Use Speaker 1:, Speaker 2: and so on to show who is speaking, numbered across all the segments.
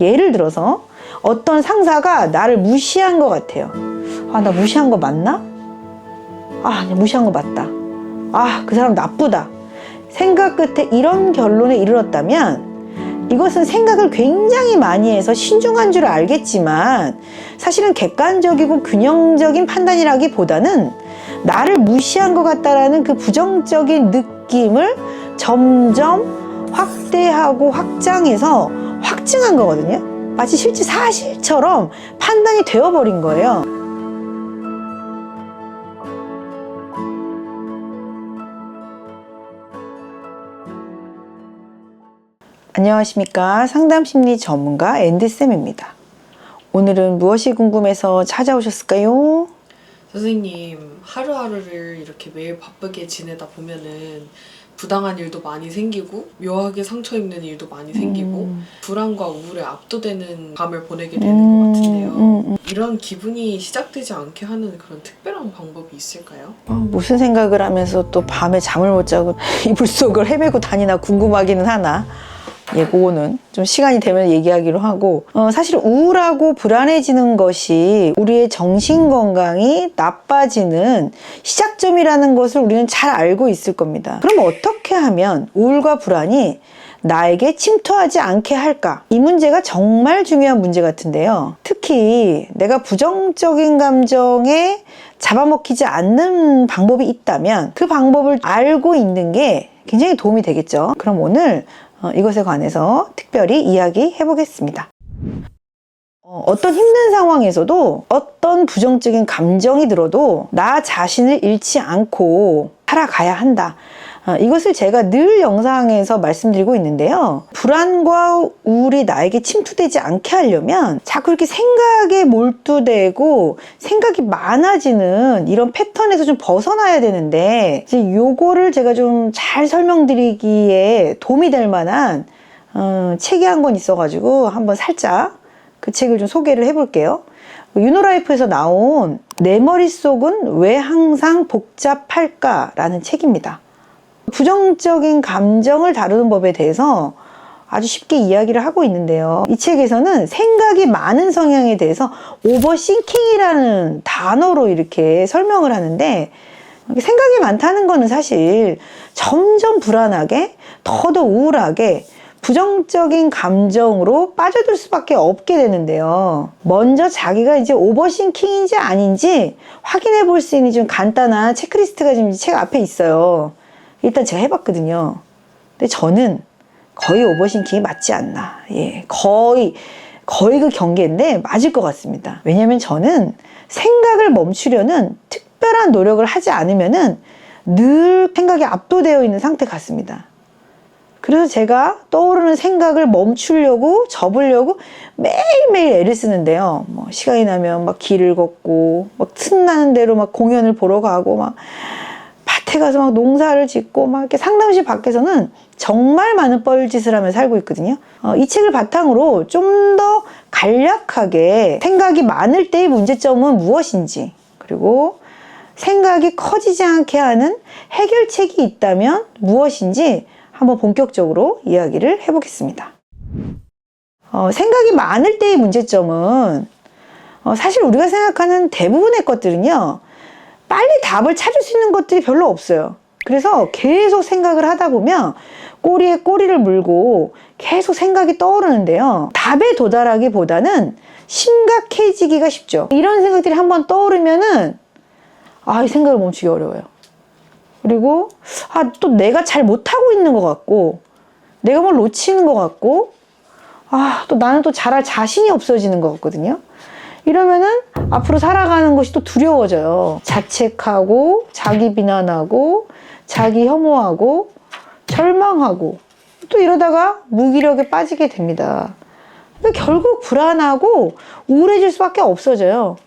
Speaker 1: 예를 들어서 어떤 상사가 나를 무시한 것 같아요. 아, 나 무시한 거 맞나? 아, 무시한 거 맞다. 아, 그 사람 나쁘다. 생각 끝에 이런 결론에 이르렀다면 이것은 생각을 굉장히 많이 해서 신중한 줄 알겠지만 사실은 객관적이고 균형적인 판단이라기보다는 나를 무시한 것 같다라는 그 부정적인 느낌을 점점 확대하고 확장해서 확증한 거거든요. 마치 실제 사실처럼 판단이 되어버린 거예요. 안녕하십니까. 상담심리 전문가 앤드쌤입니다. 오늘은 무엇이 궁금해서 찾아오셨을까요?
Speaker 2: 선생님, 하루하루를 이렇게 매일 바쁘게 지내다 보면은 부당한 일도 많이 생기고 묘하게 상처 입는 일도 많이 생기고 불안과 우울에 압도되는 밤을 보내게 되는 것 같은데요. 이런 기분이 시작되지 않게 하는 그런 특별한 방법이 있을까요?
Speaker 1: 무슨 생각을 하면서 또 밤에 잠을 못 자고 이불 속을 헤매고 다니나 궁금하기는 하나. 예, 그거는 좀 시간이 되면 얘기하기로 하고 사실 우울하고 불안해지는 것이 우리의 정신 건강이 나빠지는 시작점이라는 것을 우리는 잘 알고 있을 겁니다. 그럼 어떻게 하면 우울과 불안이 나에게 침투하지 않게 할까? 이 문제가 정말 중요한 문제 같은데요. 특히 내가 부정적인 감정에 잡아먹히지 않는 방법이 있다면 그 방법을 알고 있는 게 굉장히 도움이 되겠죠. 그럼 오늘 이것에 관해서 특별히 이야기해 보겠습니다. 어떤 힘든 상황에서도 어떤 부정적인 감정이 들어도 나 자신을 잃지 않고 살아가야 한다. 이것을 제가 늘 영상에서 말씀드리고 있는데요. 불안과 우울이 나에게 침투되지 않게 하려면 자꾸 이렇게 생각에 몰두되고 생각이 많아지는 이런 패턴에서 좀 벗어나야 되는데 이제 요거를 제가 좀 잘 설명드리기에 도움이 될 만한 책이 한 권 있어가지고 한번 살짝 그 책을 좀 소개를 해볼게요. 유노라이프에서 나온 내 머릿속은 왜 항상 복잡할까? 라는 책입니다. 부정적인 감정을 다루는 법에 대해서 아주 쉽게 이야기를 하고 있는데요. 이 책에서는 생각이 많은 성향에 대해서 오버싱킹이라는 단어로 이렇게 설명을 하는데 생각이 많다는 거는 사실 점점 불안하게 더더 우울하게 부정적인 감정으로 빠져들 수밖에 없게 되는데요. 먼저 자기가 이제 오버싱킹인지 아닌지 확인해 볼 수 있는 좀 간단한 체크리스트가 지금 책 앞에 있어요. 일단 제가 해봤거든요. 근데 저는 거의 오버싱킹이 맞지 않나. 예, 거의 그 경계인데 맞을 것 같습니다. 왜냐면 저는 생각을 멈추려는 특별한 노력을 하지 않으면은 늘 생각에 압도되어 있는 상태 같습니다. 그래서 제가 떠오르는 생각을 멈추려고 접으려고 매일매일 애를 쓰는데요. 뭐 시간이 나면 막 길을 걷고 막 틈나는 대로 막 공연을 보러 가고 막 밭에 가서 막 농사를 짓고 막 이렇게 상담실 밖에서는 정말 많은 뻘짓을 하며 살고 있거든요. 이 책을 바탕으로 좀 더 간략하게 생각이 많을 때의 문제점은 무엇인지, 그리고 생각이 커지지 않게 하는 해결책이 있다면 무엇인지 한번 본격적으로 이야기를 해보겠습니다. 생각이 많을 때의 문제점은 사실 우리가 생각하는 대부분의 것들은요, 빨리 답을 찾을 수 있는 것들이 별로 없어요. 그래서 계속 생각을 하다 보면 꼬리에 꼬리를 물고 계속 생각이 떠오르는데요. 답에 도달하기보다는 심각해지기가 쉽죠. 이런 생각들이 한번 떠오르면은 이 생각을 멈추기 어려워요. 그리고 또 내가 잘 못하고 있는 것 같고 내가 뭘 놓치는 것 같고 또 나는 또 잘할 자신이 없어지는 것 같거든요. 이러면은 앞으로 살아가는 것이 또 두려워져요. 자책하고 자기 비난하고 자기 혐오하고 절망하고 또 이러다가 무기력에 빠지게 됩니다. 그러니까 결국 불안하고 우울해질 수밖에 없어져요.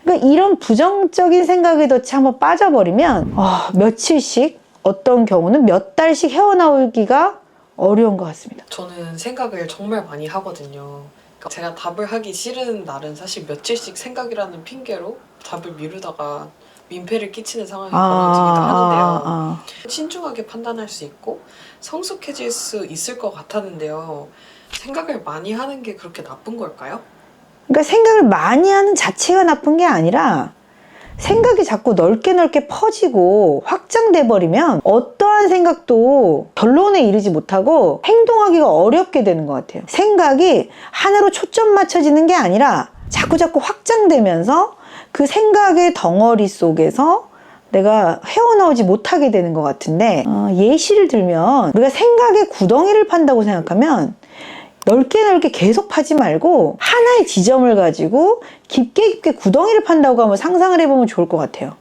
Speaker 1: 그러니까 이런 부정적인 생각에 덫에 한번 빠져버리면 며칠씩, 어떤 경우는 몇 달씩 헤어나오기가 어려운 것 같습니다.
Speaker 2: 저는 생각을 정말 많이 하거든요. 그러니까 제가 답을 하기 싫은 날은 사실 며칠씩 생각이라는 핑계로 답을 미루다가 민폐를 끼치는 상황이 벌어지기도 하는데요. 신중하게 판단할 수 있고 성숙해질 수 있을 것 같았는데요. 생각을 많이 하는 게 그렇게 나쁜 걸까요?
Speaker 1: 그러니까 생각을 많이 하는 자체가 나쁜 게 아니라 생각이 자꾸 넓게 넓게 퍼지고 확장돼 버리면 어떠한 생각도 결론에 이르지 못하고 행동하기가 어렵게 되는 것 같아요. 생각이 하나로 초점 맞춰지는 게 아니라 자꾸 확장되면서 그 생각의 덩어리 속에서 내가 헤어나오지 못하게 되는 것 같은데, 예시를 들면 우리가 생각의 구덩이를 판다고 생각하면 넓게 계속 파지 말고 하나의 지점을 가지고 깊게 구덩이를 판다고 한번 상상을 해보면 좋을 것 같아요.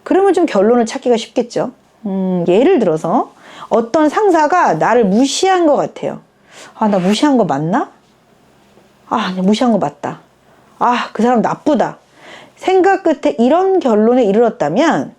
Speaker 1: 그러면 좀 결론을 찾기가 쉽겠죠. 예를 들어서 어떤 상사가 나를 무시한 것 같아요. 아, 나 무시한 거 맞나? 아, 무시한 거 맞다. 아, 그 사람 나쁘다. 생각 끝에 이런 결론에 이르렀다면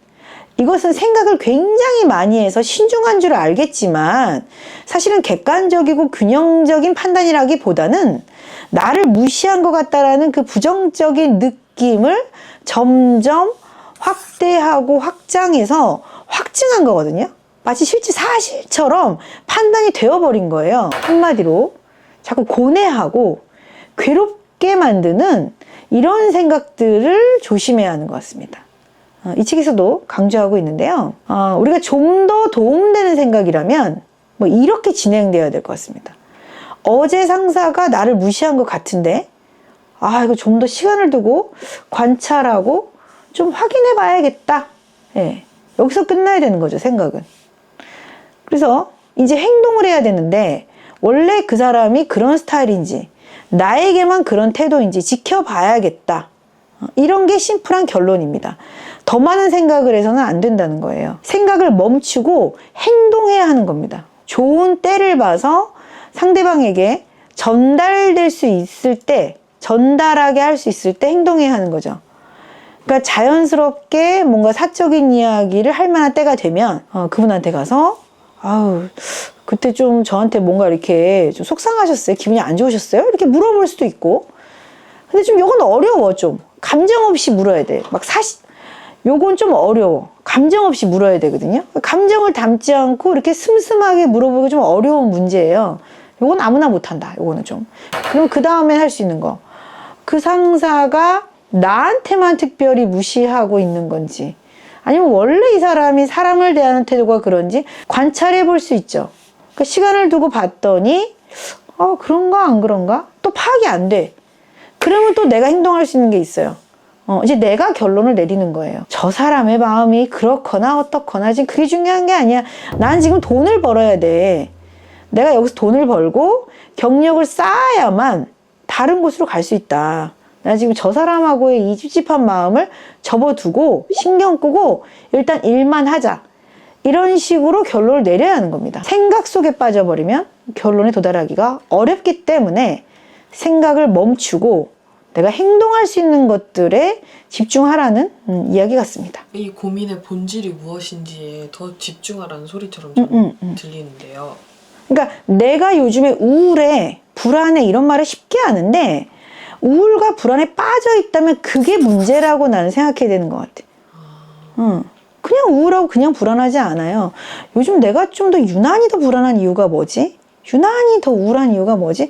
Speaker 1: 이것은 생각을 굉장히 많이 해서 신중한 줄 알겠지만 사실은 객관적이고 균형적인 판단이라기보다는 나를 무시한 것 같다라는 그 부정적인 느낌을 점점 확대하고 확장해서 확증한 거거든요. 마치 실제 사실처럼 판단이 되어버린 거예요. 한마디로 자꾸 고뇌하고 괴롭게 만드는 이런 생각들을 조심해야 하는 것 같습니다. 이 책에서도 강조하고 있는데요. 우리가 좀 더 도움되는 생각이라면 뭐 이렇게 진행되어야 될 것 같습니다. 어제 상사가 나를 무시한 것 같은데 이거 좀 더 시간을 두고 관찰하고 좀 확인해 봐야겠다. 예, 여기서 끝나야 되는 거죠, 생각은. 그래서 이제 행동을 해야 되는데 원래 그 사람이 그런 스타일인지 나에게만 그런 태도인지 지켜봐야겠다. 이런 게 심플한 결론입니다. 더 많은 생각을 해서는 안 된다는 거예요. 생각을 멈추고 행동해야 하는 겁니다. 좋은 때를 봐서 상대방에게 전달될 수 있을 때, 전달하게 할 수 있을 때 행동해야 하는 거죠. 그러니까 자연스럽게 뭔가 사적인 이야기를 할 만한 때가 되면 그분한테 가서 그때 좀 저한테 뭔가 이렇게 좀 속상하셨어요? 기분이 안 좋으셨어요? 이렇게 물어볼 수도 있고. 근데 좀 요건 어려워. 좀 감정 없이 물어야 돼. 요건 좀 어려워. 감정 없이 물어야 되거든요. 감정을 담지 않고 이렇게 슴슴하게 물어보기 좀 어려운 문제예요. 요건 아무나 못한다. 요거는 좀. 그럼 그 다음에 할 수 있는 거. 그 상사가 나한테만 특별히 무시하고 있는 건지 아니면 원래 이 사람이 사람을 대하는 태도가 그런지 관찰해 볼 수 있죠. 그러니까 시간을 두고 봤더니 그런가 안 그런가? 또 파악이 안 돼. 그러면 또 내가 행동할 수 있는 게 있어요. 이제 내가 결론을 내리는 거예요. 저 사람의 마음이 그렇거나 어떻거나 지금 그게 중요한 게 아니야. 난 지금 돈을 벌어야 돼. 내가 여기서 돈을 벌고 경력을 쌓아야만 다른 곳으로 갈 수 있다. 나 지금 저 사람하고의 이 찝찝한 마음을 접어두고 신경 끄고 일단 일만 하자. 이런 식으로 결론을 내려야 하는 겁니다. 생각 속에 빠져버리면 결론에 도달하기가 어렵기 때문에 생각을 멈추고 내가 행동할 수 있는 것들에 집중하라는 이야기 같습니다.
Speaker 2: 이 고민의 본질이 무엇인지에 더 집중하라는 소리처럼 저는 들리는데요.
Speaker 1: 그러니까 내가 요즘에 우울해, 불안해 이런 말을 쉽게 하는데 우울과 불안에 빠져 있다면 그게 문제라고 나는 생각해야 되는 것 같아. 그냥 우울하고 그냥 불안하지 않아요. 요즘 내가 좀 더 유난히 더 불안한 이유가 뭐지? 유난히 더 우울한 이유가 뭐지?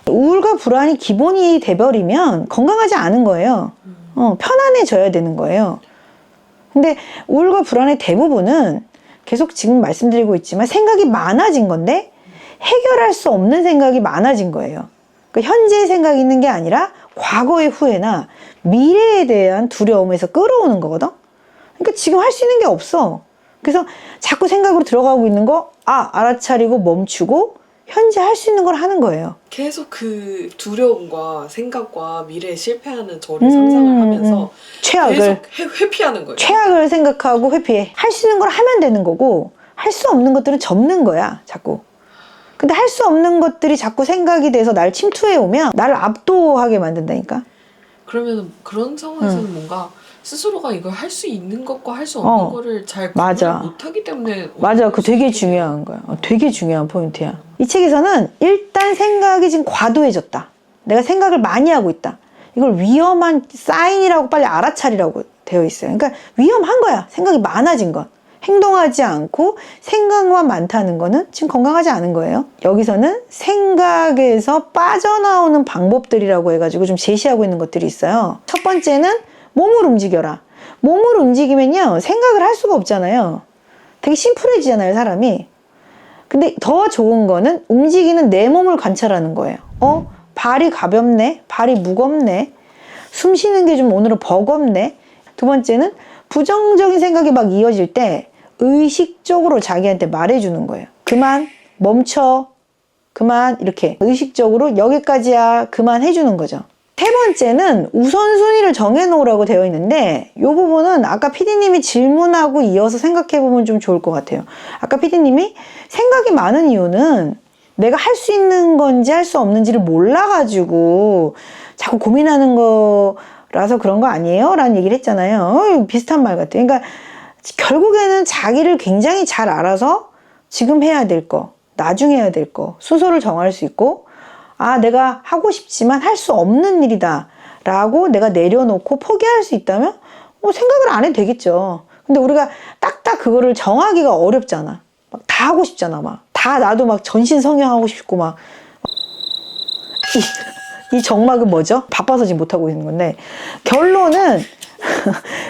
Speaker 1: 우울과 불안이 기본이 돼버리면 건강하지 않은 거예요. 편안해져야 되는 거예요. 근데 우울과 불안의 대부분은 계속 지금 말씀드리고 있지만 생각이 많아진 건데 해결할 수 없는 생각이 많아진 거예요. 그러니까 현재의 생각이 있는 게 아니라 과거의 후회나 미래에 대한 두려움에서 끌어오는 거거든. 그러니까 지금 할 수 있는 게 없어. 그래서 자꾸 생각으로 들어가고 있는 거 알아차리고 멈추고 현재 할 수 있는 걸 하는 거예요.
Speaker 2: 계속 그 두려움과 생각과 미래에 실패하는 저를 상상을 하면서
Speaker 1: 최악을
Speaker 2: 계속 회피하는 거예요.
Speaker 1: 최악을 생각하고 회피해. 할 수 있는 걸 하면 되는 거고 할 수 없는 것들은 접는 거야 자꾸. 근데 할 수 없는 것들이 자꾸 생각이 돼서 날 침투해 오면 나를 압도하게 만든다니까.
Speaker 2: 그러면 그런 상황에서는 뭔가 스스로가 이걸 할 수 있는 것과 할 수 없는 거를 잘 구분을 못하기 때문에
Speaker 1: 맞아. 그거 되게 중요한 거야. 되게 중요한 포인트야. 이 책에서는 일단 생각이 지금 과도해졌다. 내가 생각을 많이 하고 있다. 이걸 위험한 사인이라고 빨리 알아차리라고 되어 있어요. 그러니까 위험한 거야. 생각이 많아진 건. 행동하지 않고 생각만 많다는 거는 지금 건강하지 않은 거예요. 여기서는 생각에서 빠져나오는 방법들이라고 해가지고 좀 제시하고 있는 것들이 있어요. 첫 번째는 몸을 움직여라. 몸을 움직이면요, 생각을 할 수가 없잖아요. 되게 심플해지잖아요, 사람이. 근데 더 좋은 거는 움직이는 내 몸을 관찰하는 거예요. 발이 가볍네, 발이 무겁네, 숨 쉬는 게 좀 오늘은 버겁네. 두 번째는 부정적인 생각이 막 이어질 때 의식적으로 자기한테 말해주는 거예요. 그만, 멈춰, 그만, 이렇게 의식적으로 여기까지야, 그만 해주는 거죠. 세 번째는 우선순위를 정해놓으라고 되어 있는데 이 부분은 아까 PD님이 질문하고 이어서 생각해보면 좀 좋을 것 같아요. 아까 PD님이 생각이 많은 이유는 내가 할 수 있는 건지 할 수 없는지를 몰라가지고 자꾸 고민하는 거라서 그런 거 아니에요? 라는 얘기를 했잖아요. 비슷한 말 같아요. 그러니까 결국에는 자기를 굉장히 잘 알아서 지금 해야 될 거, 나중에 해야 될 거, 순서를 정할 수 있고, 아, 내가 하고 싶지만 할 수 없는 일이다 라고 내가 내려놓고 포기할 수 있다면 생각을 안 해도 되겠죠. 근데 우리가 딱딱 그거를 정하기가 어렵잖아. 막 다 하고 싶잖아. 막 다 나도 막 전신 성형하고 싶고 막 이 정막은 뭐죠? 바빠서 지금 못하고 있는 건데, 결론은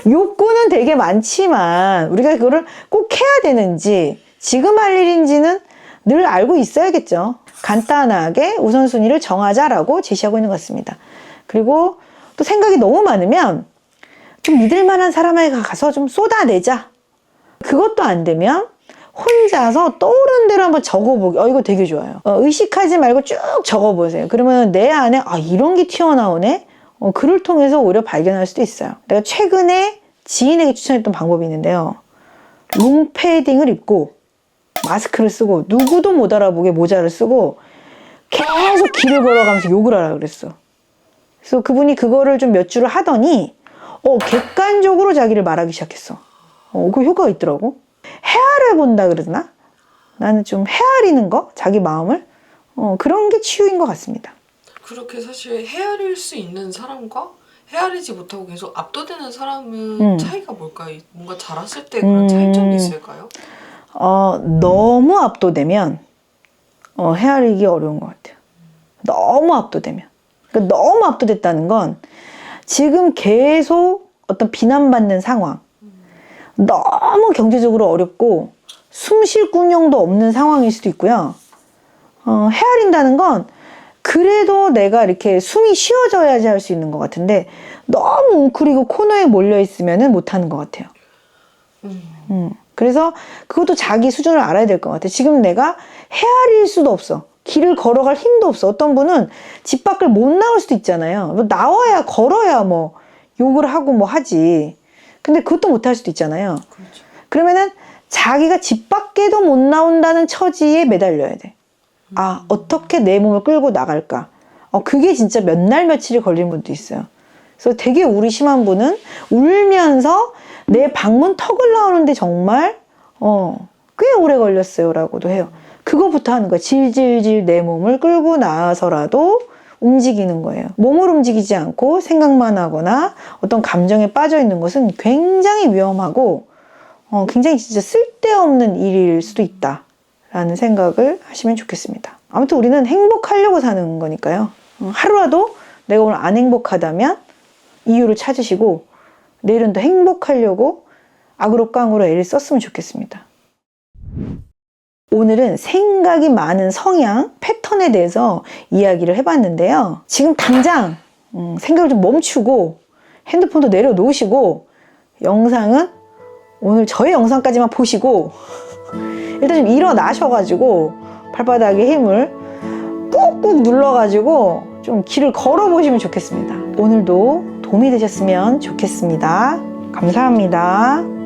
Speaker 1: 욕구는 되게 많지만 우리가 그거를 꼭 해야 되는지 지금 할 일인지는 늘 알고 있어야겠죠. 간단하게 우선순위를 정하자라고 제시하고 있는 것 같습니다. 그리고 또 생각이 너무 많으면 좀 믿을 만한 사람에게 가서 좀 쏟아내자. 그것도 안 되면 혼자서 떠오르는 대로 한번 적어보기. 이거 되게 좋아요. 의식하지 말고 쭉 적어보세요. 그러면 내 안에 이런 게 튀어나오네. 글을 통해서 오히려 발견할 수도 있어요. 내가 최근에 지인에게 추천했던 방법이 있는데요. 롱패딩을 입고 마스크를 쓰고 누구도 못 알아보게 모자를 쓰고 계속 길을 걸어가면서 욕을 하라 그랬어. 그래서 그분이 그거를 좀 몇 주를 하더니 객관적으로 자기를 말하기 시작했어. 그 효과가 있더라고. 헤아려 본다 그러나? 나는 좀 헤아리는 거? 자기 마음을? 그런 게 치유인 것 같습니다.
Speaker 2: 그렇게 사실 헤아릴 수 있는 사람과 헤아리지 못하고 계속 압도되는 사람은 차이가 뭘까요? 뭔가 자랐을 때 그런 차이점이 있을까요?
Speaker 1: 너무 압도되면 헤아리기 어려운 것 같아요. 너무 압도되면. 그러니까 너무 압도됐다는 건 지금 계속 어떤 비난받는 상황, 너무 경제적으로 어렵고 숨 쉴 군용도 없는 상황일 수도 있고요. 헤아린다는 건 그래도 내가 이렇게 숨이 쉬어져야지 할 수 있는 것 같은데 너무 웅크리고 코너에 몰려 있으면 못하는 것 같아요. 그래서 그것도 자기 수준을 알아야 될 것 같아요. 지금 내가 헤아릴 수도 없어. 길을 걸어갈 힘도 없어. 어떤 분은 집 밖을 못 나올 수도 있잖아요. 나와야 걸어야 뭐 욕을 하고 뭐 하지. 근데 그것도 못 할 수도 있잖아요.
Speaker 2: 그렇죠.
Speaker 1: 그러면은 자기가 집 밖에도 못 나온다는 처지에 매달려야 돼. 어떻게 내 몸을 끌고 나갈까? 그게 진짜 몇 날 며칠이 걸리는 분도 있어요. 그래서 되게 우리 심한 분은 울면서 내 방문 턱을 나오는데 정말 꽤 오래 걸렸어요 라고도 해요. 그거부터 하는 거야. 질질질 내 몸을 끌고 나와서라도 움직이는 거예요. 몸을 움직이지 않고 생각만 하거나 어떤 감정에 빠져 있는 것은 굉장히 위험하고 굉장히 진짜 쓸데없는 일일 수도 있다 라는 생각을 하시면 좋겠습니다. 아무튼 우리는 행복하려고 사는 거니까요. 하루라도 내가 오늘 안 행복하다면 이유를 찾으시고 내일은 더 행복하려고 악으로 깡으로 애를 썼으면 좋겠습니다. 오늘은 생각이 많은 성향, 패턴에 대해서 이야기를 해봤는데요. 지금 당장 생각을 좀 멈추고 핸드폰도 내려놓으시고 영상은 오늘 저의 영상까지만 보시고 일단 좀 일어나셔가지고 발바닥에 힘을 꾹꾹 눌러가지고 좀 길을 걸어보시면 좋겠습니다. 오늘도 도움이 되셨으면 좋겠습니다. 감사합니다.